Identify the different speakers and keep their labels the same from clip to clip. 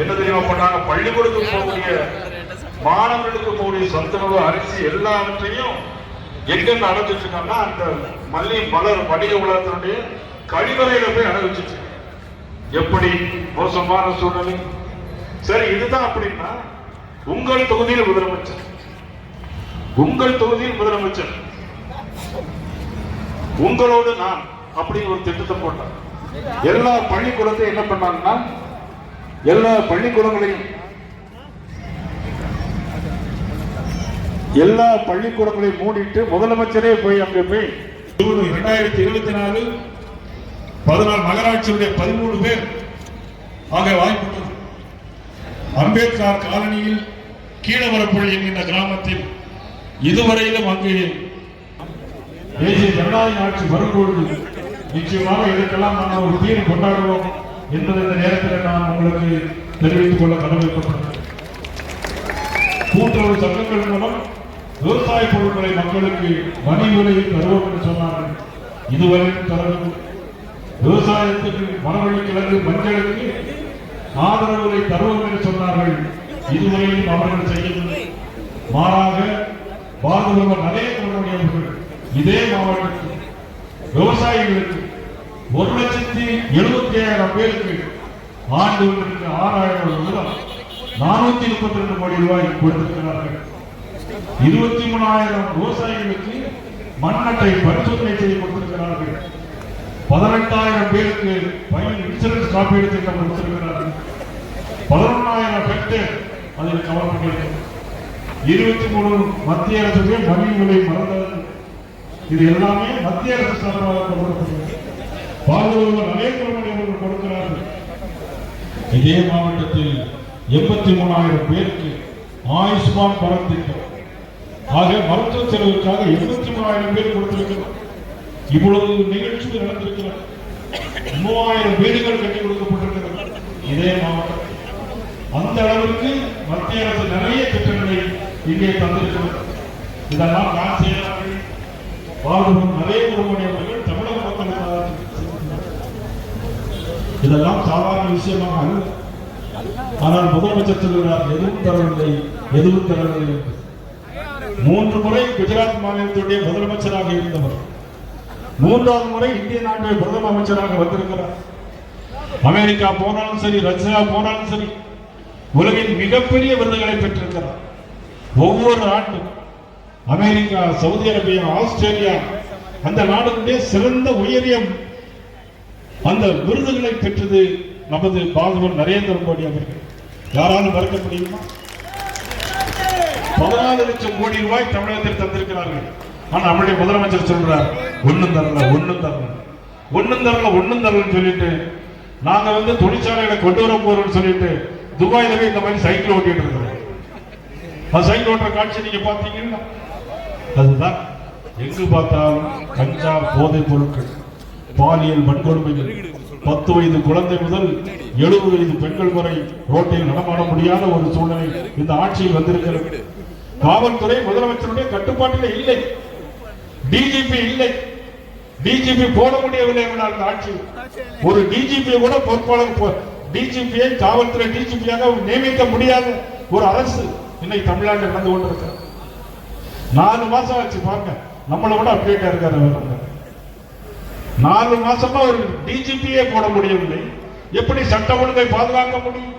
Speaker 1: என்ன தெரியுமா பண்ணாங்க? பள்ளிக்கூடத்துக்கு போகக்கூடிய மாணவர்களுக்கு போகக்கூடிய சத்துணவு, அரிசி எல்லாவற்றையும் எங்க அடைச்சிட்டு இருக்காங்கன்னா அந்த மலர் வணிக உலகத்தினுடைய கழிவறையில போய் அடைச்சிட்டு. எப்படி மோசமான சூழ்நிலை! சரி, இதுதான் அப்படின்னா உங்கள் தொகுதியில் முதலமைச்சர் உங்களோடு நான் அப்படின்னு ஒரு திட்டத்தை போட்டார். எல்லா பள்ளிக்கூடத்தையும் என்ன பண்ணாங்கன்னா எல்லா பள்ளிக்கூடங்களையும் மூடிட்டு முதலமைச்சரே போய் அங்கே போய் 2024 14 நகராட்சியுடைய 13 பேர் ஆக வாய்ப்புள்ளது. அம்பேத்கர் காலனியில் கீழவரப்பள்ளி என்கின்ற கிராமத்தில் இதுவரையிலும் அங்கு தேசிய ஜனநாயக ஆட்சி வரும்பொழுது நிச்சயமாக இதற்கெல்லாம் நாம் ஒரு தீர்வு கொண்டாடுவோம் என்பது இந்த நேரத்தில் நான் உங்களுக்கு தெரிவித்துக் கொள்ள கடமைப்பட்டது. கூட்டுறவு சங்கங்கள் மூலம் விவசாய பொருட்களை மக்களுக்கு மணி விலையில் தருவோம் என்று சொன்னார்கள். இதுவரையும் தரவில்லை. விவசாயத்துக்கு மரவள்ளி கிழங்கு, மஞ்சளுக்கு ஆதரவு விலை தருவோம் என்று சொன்னார்கள். இதுவரையும் அவர்கள் செய்யவில்லை. மாறாக பாதுகாப்பு நிறைய கொள்கைகள் இதே மாவட்டத்தில் விவசாயிகளுக்கு 1,70,000 பேருக்கு ஆண்டு 6,000 முதல் 432 கோடி ரூபாய் கொடுத்திருக்கிறார்கள். 23,000 விவசாயிகளுக்கு மண்ணட்டை பரிசோதனை செய்து கொடுத்திருக்கிறார்கள். 18,000 பேருக்கு பயிர் இன்சூரன்ஸ் காப்பீடு திட்டம் கொடுத்திருக்கிறார்கள். 11,000 ஹெக்டேர் அதில் கவர் பண்ணியிருக்கிறது. 23 மத்திய அரசுக்கு மணி விலை மறந்தது. இது எல்லாமே மத்திய அரசு சார்பாக கொடுக்கப்படுகிறது. பாதுகாப்பு நலேந்திரமோடி கொடுக்கிறார்கள். இதே மாவட்டத்தில் 83,000 பேருக்கு ஆயுஷ்மான் பாரத் திட்டம் ஆக மருத்துவ செலவுக்காக 83,000 பேர் கொடுத்திருக்கிறோம். இவ்வளவு நிகழ்ச்சிகள் நடந்திருக்கிறது. 3,000 வீடுகள் கட்டி கொடுக்கப்பட்டிருக்கிறது இதே மாவட்டத்தில். அந்த அளவிற்கு மத்திய அரசு நிறைய திட்டங்களை இங்கே தந்திருக்கிறது. இதெல்லாம் நான் செய்யறார்கள். பாதுகாப்பு நலேந்திரமோடி அவர்கள் தமிழக மக்களுக்காக இதெல்லாம் சாதாரண விஷயமாக அல்ல. ஆனால் முதலமைச்சர் சொல்கிறார் எதுவும் தரவில்லை. 3 முறை குஜராத் மாநிலத்துடைய முதலமைச்சராக இருந்தவர் 3வது முறை இந்திய நாட்டுடைய பிரதம அமைச்சராக வந்திருக்கிறார். அமெரிக்கா போனாலும் சரி, ரஷ்யா போனாலும் சரி, உலகின் மிகப்பெரிய விருதுகளை பெற்றிருக்கிறார். ஒவ்வொரு ஆண்டும் அமெரிக்கா, சவுதி அரேபியா, ஆஸ்திரேலியா அந்த நாடுகளுடைய சிறந்த உயரிய அந்த விருதுகளை பெற்றது நமது பாதுகாப்பு நரேந்திர மோடி அவர்கள். யாராலும் மறுக்க முடியுமா? 14 லட்சம் கோடி ரூபாய் தமிழகத்தில் தந்திருக்கிறார்கள். ஆனா நம்முடைய முதலமைச்சர் சொல்றார் ஒண்ணும் தரல சொல்லிட்டு நாங்க தொழிற்சாலைகளை கொண்டு வர போறோம்னு சொல்லிட்டு துபாயில இந்த மாதிரி சைக்கிள் ஓட்டிட்டு இருக்கிறோம். சைக்கிள் ஓட்டுற காட்சி நீங்க பாத்தீங்கன்னா அதுதான். எங்கு பார்த்தாலும் கஞ்சா, போதைப் பொருட்கள், பாலியல் வன்கொடுமைகள், 10 வயது குழந்தை முதல் 70 வயது பெண்கள் வரை ரோட்டில் நடமாட முடியாத ஒரு சூழ்நிலை இந்த ஆட்சியில் வந்திருக்கிறது. காவல்துறை முதலமைச்சருடைய கட்டுப்பாட்டில் இல்லை. டிஜிபி இல்லை. டிஜிபி போட முடியவில்லை இந்த ஆட்சி. ஒரு டிஜிபி கூட பொறுப்பாளர் டிஜிபியை காவல்துறை டிஜிபியாக நியமிக்க முடியாத ஒரு அரசு இன்னைக்கு தமிழ்நாட்டில் நடந்து கொண்டிருக்கிறது. 4 மாசம் ஆச்சு பாருங்க. நம்மளை விட அப்டேட்டா இருக்காரு. 4 மாசமா ஒரு டிஜிபியே போட முடியவில்லை. எப்படி சட்ட ஒழுங்கை பாதுகாக்க முடியும்?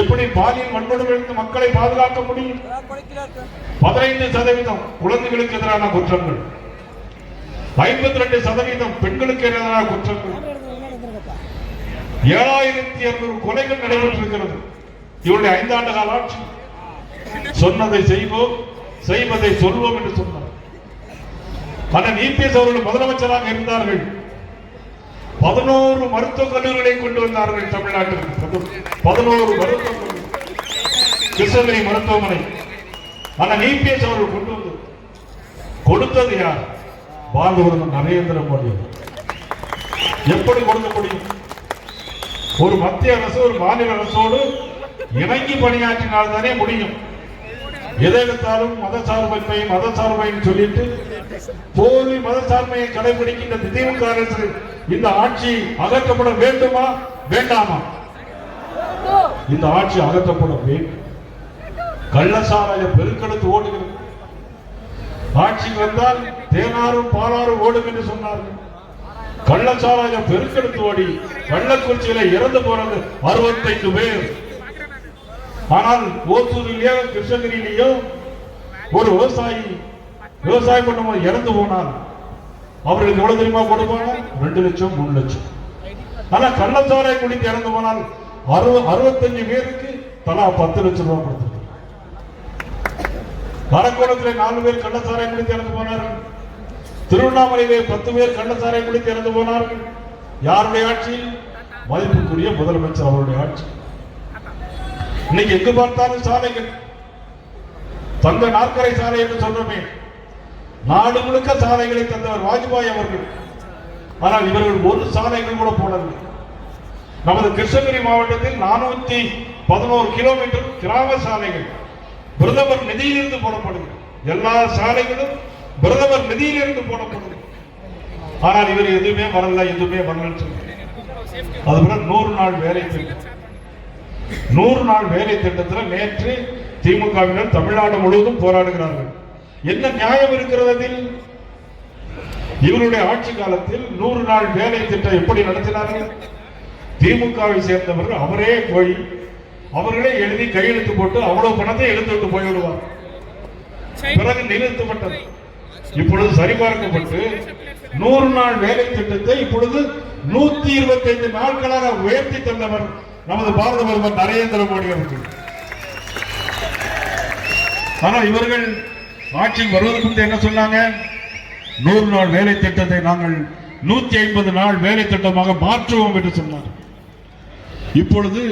Speaker 1: எப்படி பாலியல் வன்கொடுமையிலிருந்து மக்களை பாதுகாக்க முடியும்? 15% குழந்தைகளுக்கு எதிரான குற்றங்கள், 52% பெண்களுக்கு எதிரான குற்றங்கள், 7,200 கொலைகள் நடைபெற்றிருக்கிறது. இவருடைய 5 ஆண்டு கால ஆட்சி. சொன்னதை செய்வோம், செய்வதை சொல்வோம் என்று சொன்னார். அண்ணன் இபிஎஸ் அவர்கள் முதலமைச்சராக இருந்தார்கள். 11 மருத்துவக் கல்லூரிகளை கொண்டு வந்தார்கள் தமிழ்நாட்டில். 11 மருத்துவக் கல்லூரி, கிருஷ்ணகிரி மருத்துவமனை அண்ணன் இபிஎஸ் அவர்கள் கொண்டு வந்து கொடுத்தது யார்? பாரத நரேந்திர மோடி. எப்படி கொடுக்க முடியும்? ஒரு மத்திய அரசு ஒரு மாநில அரசோடு இணங்கி பணியாற்றினால்தானே முடியும். எதை எடுத்தாலும் மதசார்பை சொல்லிட்டு போலி மதசார்பையை கடைபிடிக்கின்ற திமுக அரசு இந்த ஆட்சி அகற்றப்பட வேண்டுமா வேண்டாமா? இந்த ஆட்சி அகற்றப்பட வேண்டும். கள்ளசாராயம் பெருக்கெடுத்து ஓடுகிறது. ஆட்சிக்கு வந்தால் தேனாரும் பாலாரும் ஓடும் என்று சொன்னார்கள். கள்ளச்சாராயம் பெருக்கெடுத்து ஓடி கள்ளக்குறிச்சியில இறந்து போறது 65 பேர். ஆனால் ஓசூரிலேயோ கிருஷ்ணகிரியிலேயோ ஒரு விவசாயம் பண்ணும்போது இறந்து போனால் அவர்களுக்கு எவ்வளவு தெரியுமா கொடுப்பாங்க? 2 லட்சம் 3 லட்சம். ஆனா கள்ளச்சாராயம் குடித்து இறந்து போனால் 65 பேருக்கு தலா 10 லட்சம் ரூபாய் கொடுத்து. அரக்கோணத்தில் 4 பேர் கள்ளச்சாராயம் குடித்து இறந்து போனார்கள். திருவண்ணாமலையிலே 10 பேர் கள்ளச்சாராயம் குடித்து இறந்து போனார்கள். யாருடைய ஆட்சி? மதிப்புக்குரிய முதலமைச்சர் அவருடைய ஆட்சி. இன்னைக்கு எங்கு பார்த்தாலும் சாலைகள், தங்க நாற்கரை சாலை என்று சொல்றோமே, நாடு முழுக்க சாலைகளை தந்தவர் வாஜ்பாய் அவர்கள். ஆனால் இவர்கள் ஒரு சாலைகள் கூட போடவில்லை. நமது கிருஷ்ணகிரி மாவட்டத்தில் 411 கிலோமீட்டர் கிராம சாலைகள் பிரதமர் நிதியிலிருந்து போடப்படுகிறது. எல்லா சாலைகளும் பிரதமர் நிதியிலிருந்து போடப்படுகிறது. ஆனால் இவர் எதுவுமே வரல, எதுவுமே வரல. அதுபோல 100 நாள் வேலை திட்டம், 100 நாள் வேலை திட்டத்தில் நேற்று திமுகவினர் தமிழ்நாடு முழுவதும் போராடுகிறார்கள். என்ன நியாயம் இருக்கிறது அதில்? இவருடைய ஆட்சி காலத்தில் 100 நாள் வேலை திட்டம் எப்படி நடத்தினார்கள்? திமுகவை சேர்ந்தவர்கள் அவரே போய் அவர்களே எழுதி கையெழுத்து போட்டு அவ்வளவு பணத்தை எடுத்துவிட்டு போய்விடுவார். பிறகு நிறுத்தப்பட்டது. இப்பொழுது சரிபார்க்கப்பட்டு 100 நாள் வேலை திட்டத்தை இப்பொழுது 125 நாட்களாக உயர்த்தி தந்தவர் நமது பாரத பிரதமர் நரேந்திர மோடி அவர்கள். ஆனால் இவர்கள் ஆட்சிக்கு வருவதற்கு முன்பு என்ன சொன்னாங்க? 100 நாள் வேலை திட்டத்தை நாங்கள் 150 நாள் வேலை திட்டமாக மாற்றுவோம் என்று சொன்னார். இப்பொழுது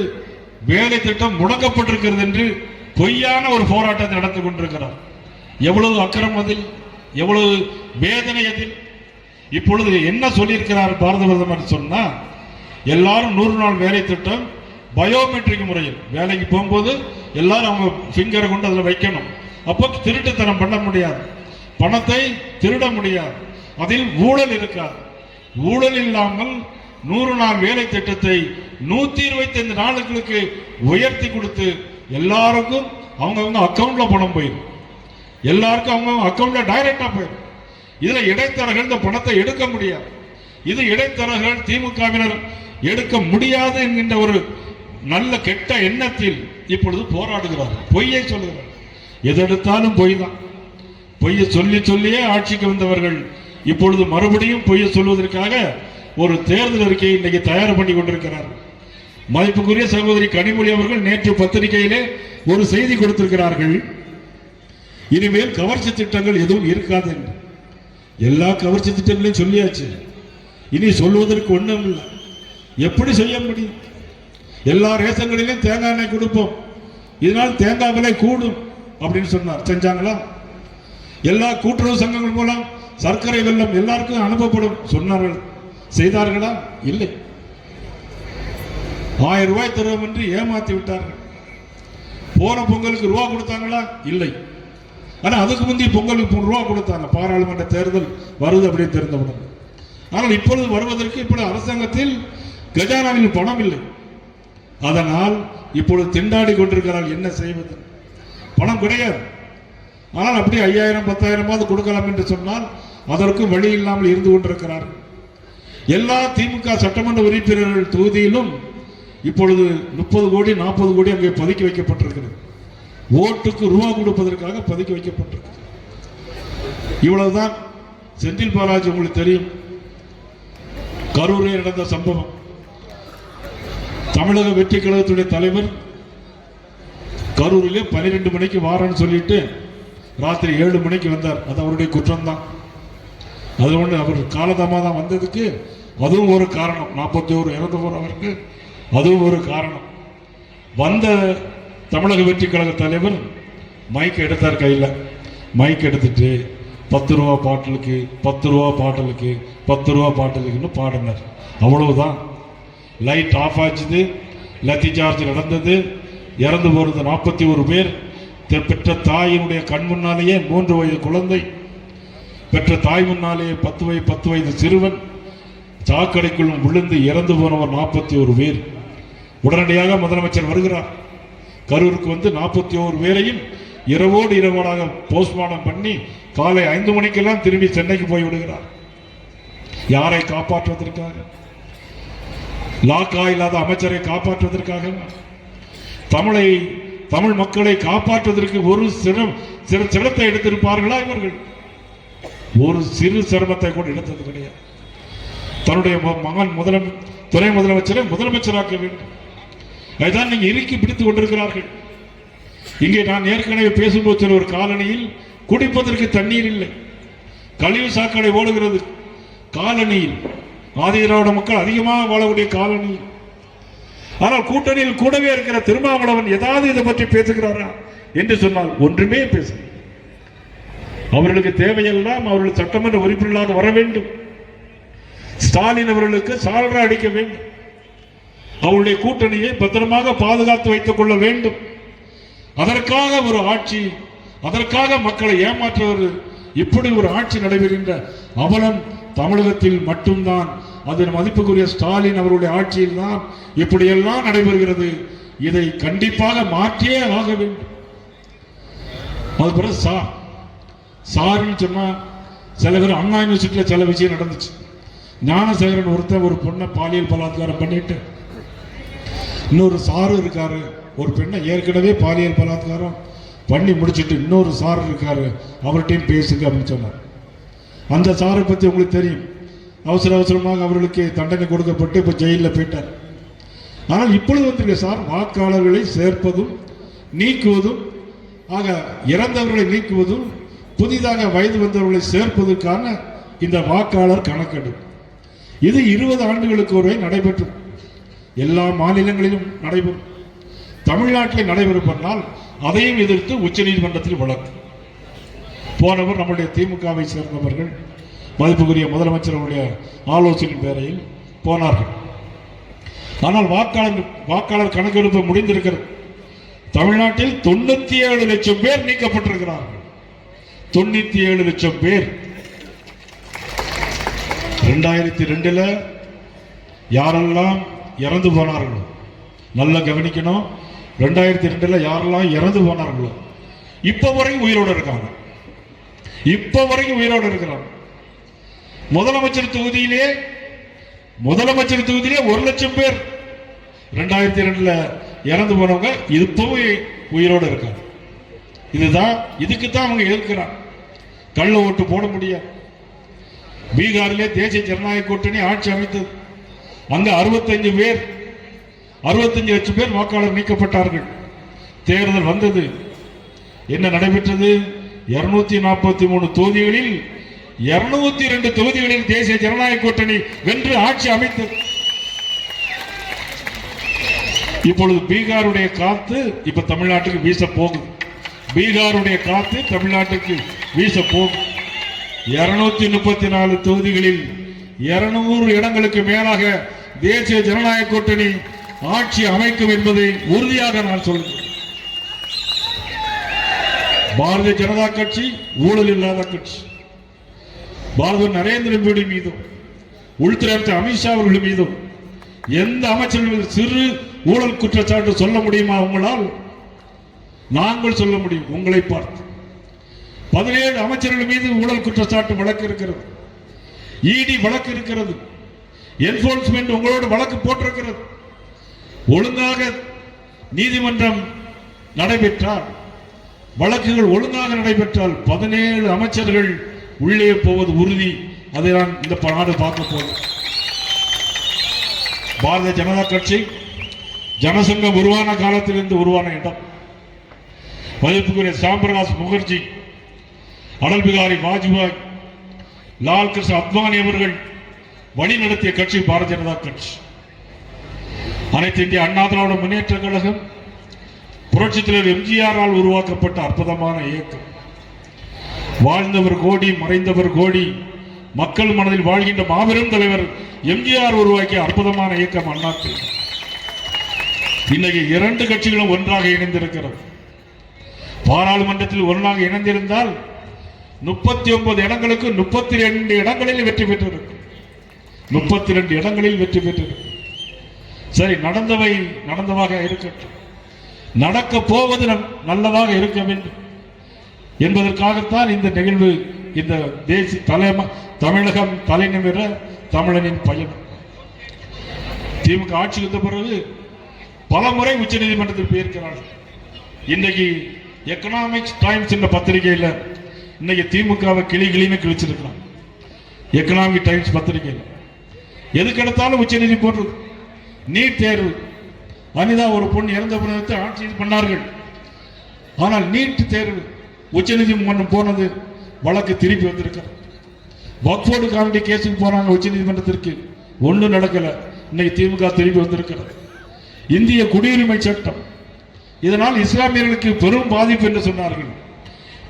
Speaker 1: வேலை திட்டம் முடக்கப்பட்டிருக்கிறது என்று பொய்யான ஒரு போராட்டத்தை நடத்தி கொண்டிருக்கிறார். எவ்வளவு அக்கிரம் அதில், எவ்வளவு வேதனை அதில். இப்பொழுது என்ன சொல்லியிருக்கிறார் பாரத பிரதமர் சொன்னா, எல்லாரும் 100 நாள் வேலை திட்டம் பயோமெட்ரிக் முறையில் வேலைக்கு போகும்போது எல்லாரும் அவங்க ஃபிங்கரை கொண்டு அதில் வைக்கணும். அப்போ திருட்டுத்தனம் பண்ண முடியாது, பணத்தை திருட முடியாது, அதில் ஊழல் இருக்காது. ஊழல் இல்லாமல் 100 நாள் வேலை திட்டத்தை 125 நாளுக்கு உயர்த்தி கொடுத்து எல்லாருக்கும் அவங்கவுங்க அக்கௌண்ட்ல பணம் போயிடும். எல்லாருக்கும் அவங்க அக்கௌண்ட்ல டைரக்டா போயிடும். இதுல இடைத்தரகர்கள் இந்த பணத்தை எடுக்க முடியாது. இது இடைத்தரகர்கள் திமுகவினர் எடுக்க முடியாது என்கின்ற ஒரு நல்ல கெட்ட எண்ணத்தில் இப்பொழுது போராடுகிறார். பொய்யை சொல்லுகிறார். எதெடுத்தாலும் பொய் தான். பொய்யை சொல்லி சொல்லியே ஆட்சிக்கு வந்தவர்கள் இப்பொழுது மறுபடியும் பொய்யை சொல்வதற்காக ஒரு தேர்தல் அறிக்கையை இன்னைக்கு தயார் பண்ணி கொண்டிருக்கிறார். மதிப்புக்குரிய சகோதரி கனிமொழி அவர்கள் நேற்று பத்திரிகையிலே ஒரு செய்தி கொடுத்திருக்கிறார்கள். இனிமேல் கவர்ச்சி திட்டங்கள் எதுவும் இருக்காது என்று. எல்லா கவர்ச்சி திட்டங்களையும் சொல்லியாச்சு. இனி சொல்வதற்கு ஒன்றும் இல்லை. எப்படி செய்ய முடியும்? எல்லா ரேஷன்களிலும் தேங்காய் எண்ணெய் கொடுப்போம், இதனால் தேங்காய் விலை கூடும் அப்படின்னு சொன்னார். செஞ்சாங்களா? எல்லா கூட்டுறவு சங்கங்கள் மூலம் சர்க்கரை வெல்லம் எல்லாருக்கும் அனுப்பப்படும் சொன்னார்கள். செய்தார்களா? இல்லை. 1000 ரூபாய் தருவோம் என்று ஏமாத்தி விட்டார்கள். போன பொங்கலுக்கு ரூபா கொடுத்தாங்களா? இல்லை. ஆனா அதுக்கு முந்தைய பொங்கலுக்கு ரூபா கொடுத்தாங்க. பாராளுமன்ற தேர்தல் வருது அப்படின்னு தெரிந்தவுடன். ஆனால் இப்பொழுது வருவதற்கு இப்பொழுது அரசாங்கத்தில் கஜானாவில் பணம் இல்லை. அதனால் இப்பொழுது திண்டாடி கொண்டிருக்கிறார்கள். என்ன செய்வது? பணம் கிடையாது. ஆனால் அப்படி 5000 10,000 கொடுக்கலாம் என்று சொன்னால் அதற்கு வழி இல்லாமல் இருந்து கொண்டிருக்கிறார்கள். எல்லா திமுக சட்டமன்ற உறுப்பினர்கள் தொகுதியிலும் இப்பொழுது 30 கோடி 40 கோடி அங்கே பதுக்கி வைக்கப்பட்டிருக்கிறது. ஓட்டுக்கு ரூபா கொடுப்பதற்காக பதுக்கி வைக்கப்பட்டிருக்கிறது. இவ்வளவுதான். செந்தில் பாலாஜி உங்களுக்கு தெரியும், கரூரில் நடந்த சம்பவம். தமிழக வெற்றி கழகத்துடைய தலைவர் கரூரிலே 12 மணிக்கு வாரன்னு சொல்லிட்டு ராத்திரி 7 மணிக்கு வந்தார். அது அவருடைய குற்றம் தான். அது ஒன்று அவர் காலதாமதம் வந்ததுக்கு அதுவும் ஒரு காரணம். 41 இறந்து போறவருக்கு அதுவும் ஒரு காரணம். வந்த தமிழக வெற்றி கழக தலைவர் மைக் எடுத்தார். கையில் மைக் எடுத்துட்டு 10 ரூபா பாட்டிலுக்கு 10 ரூபா பாட்டிலுக்கு 10 ரூபா பாட்டிலுக்குன்னு பாடினார். அவ்வளவுதான். லைட் ஆஃப் ஆச்சுது. லத்தி சார்ஜ் நடந்தது. இறந்து போறது 41 பேர். பெற்ற தாயினுடைய கண் முன்னாலேயே 3 வயது குழந்தை, பெற்ற தாய் முன்னாலேயே 10 வயது சிறுவன், சாக்கடைக்குள்ளும் விழுந்து இறந்து போனவர் 41 பேர். உடனடியாக முதலமைச்சர் வருகிறார். கரூருக்கு வந்து 41 பேரையும் இரவோடு இரவோடாக போஸ்ட்மார்ட்டம் பண்ணி காலை 5 மணிக்கெல்லாம் திரும்பி சென்னைக்கு போய் விடுகிறார். யாரை காப்பாற்றுவதற்காக? லாக்கா இல்லாத அமைச்சரை காப்பாற்றுவதற்காக, தமிழ் மக்களை காப்பாற்றுவதற்கு ஒரு சிரமத்தை எடுத்திருப்பார்களா இவர்கள்? ஒரு சிறு சிரமத்தை கூட எடுத்தது கிடையாது. தன்னுடைய மகன் துணை முதலமைச்சரை முதலமைச்சராக்க வேண்டும். அதுதான் நீங்க இறுக்கி பிடித்துக் கொண்டிருக்கிறார்கள். இங்கே நான் ஏற்கனவே பேசும்போது ஒரு காலனியில் குடிப்பதற்கு தண்ணீர் இல்லை, கழிவு சாக்கடை ஓடுகிறது காலனியில். ஆதிதிராவிட மக்கள் அதிகமாக வாழக்கூடிய காலனியில். ஆனால் கூட்டணியில் கூடவே இருக்கிற திருமாவளவன் ஏதாவது இதை பற்றி பேசுகிறாரா என்று சொன்னால் ஒன்றுமே பேச. அவர்களுக்கு தேவையெல்லாம் அவர்கள் சட்டமன்ற உறுப்பினர்களாக வர வேண்டும். ஸ்டாலின் அவர்களுக்கு சால்ரா அடிக்க வேண்டும். அவருடைய கூட்டணியை பத்திரமாக பாதுகாத்து வைத்துக் கொள்ள வேண்டும். அதற்காக ஒரு ஆட்சி, அதற்காக மக்களை ஏமாற்றுவது, இப்படி ஒரு ஆட்சி நடைபெறுகின்ற அவலம் தமிழகத்தில் மட்டும்தான். அதன் மதிப்புக்குரிய ஸ்டாலின் அவருடைய ஆட்சியில் தான் இப்படியெல்லாம் நடைபெறுகிறது. இதை கண்டிப்பாக மாற்றியே ஆக வேண்டும். அது பிறகு சார்னு சொன்னா சில பேர் அண்ணா யூனிவர்சிட்டியில் சில விஷயம் நடந்துச்சு. ஞானசேகரன் ஒருத்தர் ஒரு பொண்ணை பாலியல் பலாத்காரம் பண்ணிட்டு, இன்னொரு சாரு இருக்காரு, ஒரு பெண்ணை ஏற்கனவே பாலியல் பலாத்காரம் பண்ணி முடிச்சுட்டு இன்னொரு சார் இருக்காரு, அவர்கிட்டையும் பேசுங்க அப்படின்னு சொன்னார். அந்த சாரை பற்றி உங்களுக்கு தெரியும். அவசரமாக அவர்களுக்கு தண்டனை கொடுக்கப்பட்டு இப்போ ஜெயிலில் போயிட்டார். ஆனால் இப்பொழுது வந்திருக்க சார் வாக்காளர்களை சேர்ப்பதும் நீக்குவதும், ஆக இறந்தவர்களை நீக்குவதும் புதிதாக வயது வந்தவர்களை சேர்ப்பதற்கான இந்த வாக்காளர் கணக்கெடுப்பு. இது 20 ஆண்டுகளுக்கு ஒரு நடைபெற்று எல்லா மாநிலங்களிலும் நடைபெறும். தமிழ்நாட்டில் நடைபெறும். அதையும் எதிர்த்து உச்சநீதிமன்றத்தில் வழக்கு. போனவர் நம்முடைய திமுகவை சேர்ந்தவர்கள் மதிப்புக்குரிய முதலமைச்சருடைய ஆலோசனை பேரையில் போனார்கள். ஆனால் வாக்காளர் கணக்கெடுப்பு முடிந்திருக்கிறது. தமிழ்நாட்டில் 97 லட்சம் பேர் நீக்கப்பட்டிருக்கிறார்கள். 97 லட்சம் பேர். 2002 யாரெல்லாம் இறந்து போனார்களோ, நல்லா கவனிக்கணும். 2002 யாரெல்லாம் இறந்து போனார்களோ இப்ப வரைக்கும் உயிரோடு இருக்காங்க. இப்ப வரைக்கும் உயிரோடு இருக்கிறாங்க. முதலமைச்சர் தொகுதியிலே 1 லட்சம் பேர் 2002 இறந்து போனவங்க இப்பவும் உயிரோடு இருக்காங்க. இதுக்குத்தான் அவங்க எதிர்க்கிறாங்க. கள்ள ஓட்டு போட முடியாது. பீகாரிலே தேசிய ஜனநாயக கூட்டணி ஆட்சி அமைத்தது. அங்க 65 லட்சம் பேர் வாக்காளர் நீக்கப்பட்டார்கள். தேர்தல் வந்தது. என்ன நடைபெற்றது? 243 தொகுதிகளில் 202 தொகுதிகளில் தேசிய ஜனநாயக கூட்டணி வென்று ஆட்சி அமைத்தது. இப்பொழுது பீகாருடைய காத்து இப்ப தமிழ்நாட்டுக்கு வீச போகுது. பீகாருடைய காத்து தமிழ்நாட்டுக்கு வீச போகும். 234 தொகுதிகளில் 200 இடங்களுக்கு மேலாக தேசிய ஜனநாயக கூட்டணி ஆட்சி அமைக்கும் என்பதை உறுதியாக நான் சொல்கிறேன். பாரதிய ஜனதா கட்சி ஊழல் இல்லாத கட்சி. பாரத நரேந்திர மோடி மீதும் உள்துறை அமைச்சர் அமித்ஷா அவர்கள் மீதும் எந்த அமைச்சர்கள் மீது சிறு ஊழல் குற்றச்சாட்டு சொல்ல முடியுமா? உங்களால்? நாங்கள் சொல்ல முடியும். உங்களை பார்த்து 17 அமைச்சர்கள் மீது ஊழல் குற்றச்சாட்டு வழக்கு இருக்கிறது. இடி வழக்கு இருக்கிறது. என்போர்ஸ்மென்ட் உங்களோடு வழக்கு போட்டிருக்கிறது. ஒழுங்காக நீதிமன்றம் நடைபெற்றால், வழக்குகள் ஒழுங்காக நடைபெற்றால் 17 அமைச்சர்கள் உள்ளே போவது உறுதி. அதை நான் இந்த நாடு பார்க்க போகிறேன். பாரதிய ஜனதா கட்சி ஜனசங்கம் உருவான காலத்திலிருந்து உருவான இடம். மதிப்புக்குரிய சாம்பிரகாஷ் முகர்ஜி, அடல் பிகாரி வாஜ்பாய், லால் கிருஷ்ண அத்வானி அவர்கள் வழி நடத்திய கட்சி பாரதிய ஜனதா கட்சி. அனைத்து இந்திய அண்ணா திராவிட முன்னேற்ற கழகம் புரட்சித் தலைவர் எம்ஜிஆரால் உருவாக்கப்பட்ட அற்புதமான இயக்கம். வாழ்ந்தவர் கோடி, மறைந்தவர் கோடி, மக்கள் மனதில் வாழ்கின்ற மாபெரும் தலைவர் எம்ஜிஆர் உருவாக்கிய அற்புதமான இயக்கம் அண்ணா. இன்னைக்கு 2 கட்சிகளும் ஒன்றாக இணைந்திருக்கிறது. பாராளுமன்றத்தில் ஒன்றாக இணைந்திருந்தால் 39 இடங்களுக்கு 32 இடங்களில் வெற்றி பெற்றிருக்கு. 32 இடங்களில் வெற்றி பெற்றிருக்கு. சரி, நடந்தவை நடந்தவாக இருக்கட்டும், நடக்க போவது நல்லதாக இருக்க வேண்டும் என்பதற்காகத்தான் இந்த நிகழ்வு. இந்த தேசிய தமிழகம் தலைநிமிர தமிழனின் பயணம். திமுக ஆட்சிக்கு வந்த பிறகு பல முறை உச்ச நீதிமன்றத்தில் போயிருக்கிறார்கள். இன்றைக்கு எக்கனாமிக்ஸ் டைம்ஸ் என்ற பத்திரிகையில் இன்னைக்கு திமுகவை கிளின்னு கிழிச்சிருக்கிறாங்க. எக்கனாமிக் டைம்ஸ் பத்திரிகையில் எதுக்கு எடுத்தாலும் உச்ச நீதி போடுறது. நீட் தேர்வு, அனிதா ஒரு பொண்ணு இறந்த பிறகு ஆட்சி பண்ணார்கள். ஆனால் நீட் தேர்வு உச்ச நீதிமன்றம் போனது, வழக்கு திருப்பி வந்திருக்கிறார். வக்ஃபோர்டு காமெடி கேஸுக்கு போனாங்க உச்ச நீதிமன்றத்திற்கு, ஒன்றும் நடக்கல. இன்னைக்கு திமுக திருப்பி வந்திருக்கிறது. இந்திய குடியுரிமை சட்டம், இதனால் இஸ்லாமியர்களுக்கு பெரும் பாதிப்பு என்று சொன்னார்கள்.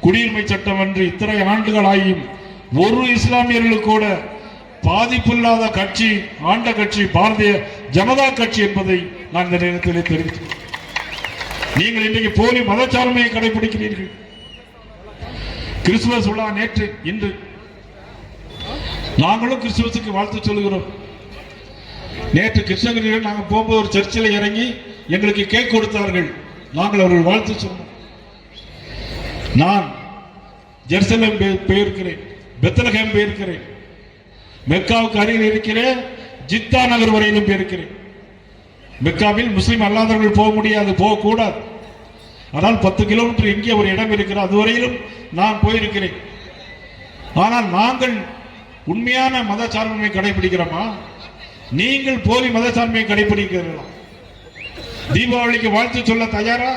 Speaker 1: குடியுரிமை சட்டம் என்று இத்தனை ஆண்டுகள் ஆகியும் ஒரு இஸ்லாமியர்களுக்கு கூட பாதிப்பில்லாத கட்சி, ஆண்ட கட்சி பாரதிய ஜனதா கட்சி என்பதை நான் இந்த நேரத்திலே தெரிவித்தேன். நீங்கள் இன்றைக்கு போலி மதச்சார்மையை கடைபிடிக்கிறீர்கள். கிறிஸ்துமஸ் விழா நேற்று, இன்று நாங்களும் கிறிஸ்துமஸுக்கு வாழ்த்து சொல்கிறோம். நேற்று கிருஷ்ணகிரியில் நாங்கள் போகும்போது ஒரு சர்ச்சில் இறங்கி எங்களுக்கு கேக் கொடுத்தார்கள். நாங்கள் அவர்கள் வாழ்த்து சொன்னோம். நான் ஜெருசலேம் போயிருக்கிறேன், பெத்லகேம் போயிருக்கிறேன், மெக்காவுக்கு அருகில் இருக்கிறேன், ஜித்தா நகர் வரையிலும் போயிருக்கிறேன். மெக்காவில் முஸ்லிம் அல்லாதவர்கள் போக முடியாது, போகக்கூடாது. ஆனால் 10 கிலோமீட்டர் எங்கே ஒரு இடம் இருக்கிறது, அதுவரையிலும் நான் போயிருக்கிறேன். ஆனால் நாங்கள் உண்மையான மதச்சார்பின்மை கடைபிடிக்கிறோமா? நீங்கள் போலி மதச்சார்பின்மையை கடைபிடிக்கிறீர்களா? தீபாவளிக்கு வாழ்த்து சொல்ல தயாரா?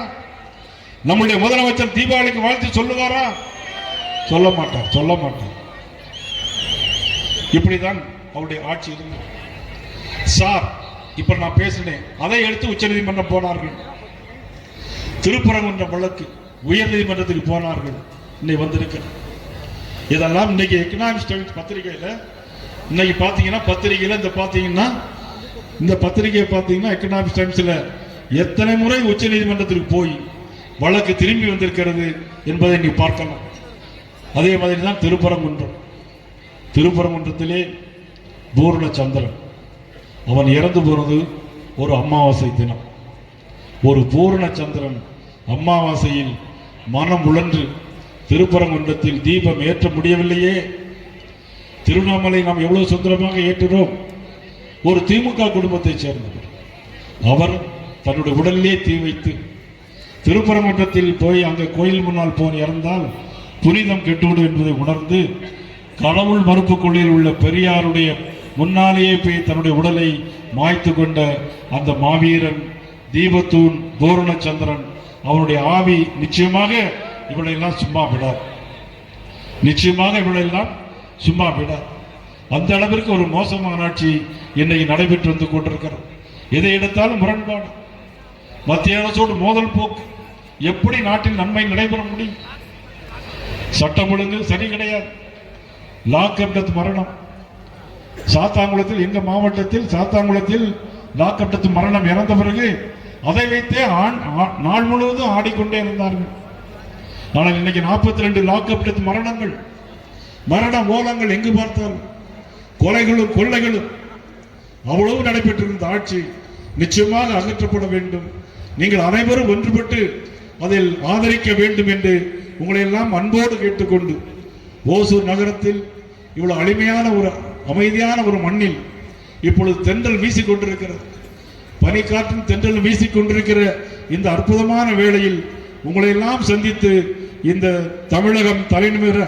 Speaker 1: நம்முடைய முதலமைச்சர் தீபாவளிக்கு வாழ்த்து சொல்லுவாரா? சொல்ல மாட்டார், சொல்ல மாட்டார். இப்படிதான் அவருடைய ஆட்சி இருந்தது. சார், இப்ப நான் பேசினேன், அதை எடுத்து உச்ச நீதிமன்றம் போனார்கள். திருப்பரங்குன்ற வழக்கு உயர் நீதிமன்றத்துக்கு போனார்கள். இன்னைக்கு வந்திருக்கிறது. இதெல்லாம் இன்னைக்கு எக்கனாமிக்ஸ் டைம்ஸ் பத்திரிகையில இன்னைக்கு பாத்தீங்கன்னா, பத்திரிகையில இந்த பத்திரிகையை பாத்தீங்கன்னா எக்கனாமிக்ஸ் டைம்ஸ்ல எத்தனை முறை உச்ச நீதிமன்றத்திற்கு போய் வழக்கு திரும்பி வந்திருக்கிறது என்பதை நீ பார்க்கலாம். அதே மாதிரி தான் திருப்பரங்குன்றத்திலே பூரண சந்திரன் அவன் இறந்து போனது ஒரு அமாவாசை தினம். ஒரு பூரண சந்திரன் அமாவாசையில் மனம் உழன்று திருப்பரங்குன்றத்தில் தீபம் ஏற்ற முடியவில்லையே. திருவண்ணாமலை நாம் எவ்வளவு சுந்தரமாக ஏற்றுகிறோம். ஒரு திமுக குடும்பத்தை சேர்ந்தவர், அவர் தன்னுடைய உடலிலே தீ வைத்து திருப்பரங்குன்றத்தில் போய் அங்கே கோயில் முன்னால் போய் இறந்தால் புனிதம் கெட்டுவிடும் என்பதை உணர்ந்து கடவுள் மறுப்பு கொள்கையில் உள்ள பெரியாருடைய முன்னாலேயே போய் தன்னுடைய உடலை மாய்த்து கொண்ட அந்த மாவீரன் தீபத்தூன் பூரணச்சந்திரன், அவருடைய ஆவி நிச்சயமாக இவளெல்லாம் சும்மா விடார். நிச்சயமாக இவளெல்லாம் சும்மா விடார். அந்த அளவிற்கு ஒரு மோசமான ஆட்சி இன்னைக்கு நடைபெற்று வந்து கொண்டிருக்கிறது. எதை எடுத்தாலும் முரண்பாடு, மத்திய அரசோடு மோதல் போக்கு. எப்படி நாட்டில் நன்மை நடைபெற முடியும்? சட்டம் ஒழுங்கு சரி கிடையாது. லாக்அப் டெத் மரணம் சாத்தாங்குளத்தில், எங்க மாவட்டத்தில் சாத்தாங்குளத்தில் லாக்அப் டெத் மரணம் இறந்த பிறகு அதை வைத்தே நாள் முழுவதும் ஆடிக்கொண்டே இருந்தார்கள். ஆனால் இன்னைக்கு 42 லாக்அப் டெத் மரணங்கள், மரண ஓலங்கள் எங்கு பார்த்தாலும் கொலைகளும் கொள்ளைகளும் அவ்வளவு நடைபெற்றிருந்த ஆட்சி நிச்சயமாக அகற்றப்பட வேண்டும். நீங்கள் அனைவரும் ஒன்றுபட்டு அதில் ஆதரிக்க வேண்டும் என்று உங்களை எல்லாம் அன்போடு கேட்டுக்கொண்டு, ஓசூர் நகரத்தில் இவ்வளவு அளிமையான ஒரு அமைதியான ஒரு மண்ணில் இப்பொழுது தென்றல் வீசிக்கொண்டிருக்கிறது. பனிக்காற்றும் தென்றல் வீசிக்கொண்டிருக்கிற இந்த அற்புதமான வேளையில் உங்களை எல்லாம் சந்தித்து இந்த தமிழகம் தலைநிமிர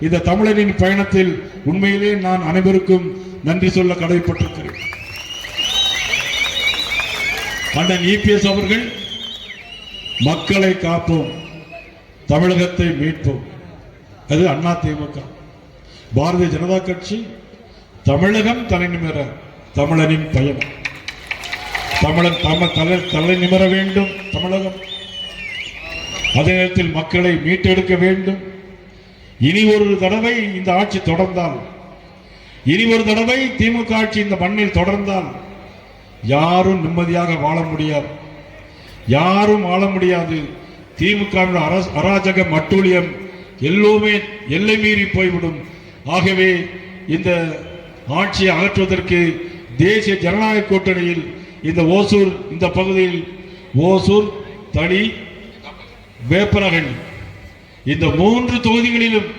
Speaker 1: இந்த தமிழரின் பயணத்தில் உண்மையிலே நான் அனைவருக்கும் நன்றி சொல்ல கடமைப்பட்டிருக்கிறேன். அண்ணன் இபிஎஸ் அவர்கள் மக்களை காப்போம், தமிழகத்தை மீட்போம், அது அதிமுக. பாரதிய ஜனதா கட்சி தமிழகம் தலைநிமிர தமிழனின் பயணம். தமிழன் தலை நிமிர வேண்டும் தமிழகம். அதே நேரத்தில் மக்களை மீட்டெடுக்க வேண்டும். இனி ஒரு தடவை இந்த ஆட்சி தொடர்ந்தால், இனி ஒரு தடவை திமுக ஆட்சி இந்த மண்ணில் தொடர்ந்தால் யாரும் நிம்மதியாக வாழ முடியாது, யாரும் வாழ முடியாது. திமுக அராஜக மட்டூழியம் எல்லோருமே எல்லை மீறி போய்விடும். ஆகவே இந்த ஆட்சியை அகற்றுவதற்கு தேசிய ஜனநாயக கூட்டணியில் இந்த ஓசூர் இந்த பகுதியில் ஓசூர், தளி, வேப்பனகண்ணி இந்த 3 தொகுதிகளிலும்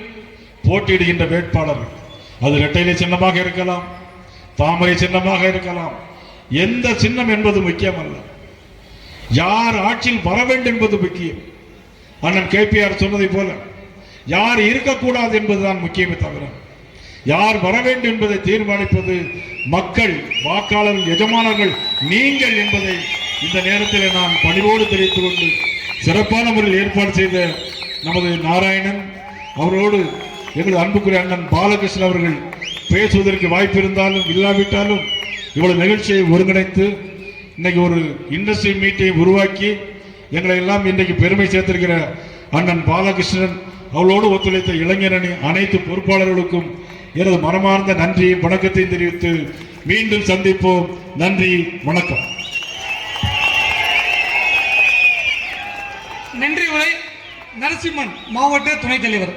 Speaker 1: போட்டியிடுகின்ற வேட்பாளர்கள் அது இரட்டைலை சின்னமாக இருக்கலாம், தாமரை சின்னமாக இருக்கலாம். எந்த சின்னம் என்பது முக்கியமல்ல, யார் ஆட்சியில் வர வேண்டும் என்பது முக்கியம். அண்ணன் KPR சொன்னதை போல யார் இருக்கக்கூடாது என்பதுதான் முக்கியமே தவிர யார் வர வேண்டும் என்பதை தீர்மானிப்பது மக்கள், வாக்காளர்கள், எஜமானர்கள் நீங்கள் என்பதை இந்த நேரத்தில் நான் பணிவோடு தெரிவித்துக் கொண்டு சிறப்பான முறையில் ஏற்பாடு செய்த நமது நாராயணன் அவரோடு எங்களது அன்புக்குரிய அண்ணன் பாலகிருஷ்ணன் அவர்கள் பேசுவதற்கு வாய்ப்பு இருந்தாலும் இல்லாவிட்டாலும் இவ்வளவு நிகழ்ச்சியை ஒருங்கிணைத்து இன்னைக்கு ஒரு இண்டஸ்ட்ரி மீட்டை உருவாக்கி எங்களை எல்லாம் இன்றைக்கு பெருமை சேர்த்திருக்கிற அண்ணன் பாலகிருஷ்ணன் அவளோடு ஒத்துழைத்த இளைஞரணி அனைத்து பொறுப்பாளர்களுக்கும் எனது மனமார்ந்த நன்றியும் வணக்கத்தையும் தெரிவித்து மீண்டும் சந்திப்போம். நன்றி, வணக்கம்.
Speaker 2: நன்றி உரை நரசிம்மன், மாவட்ட துணைத் தலைவர்.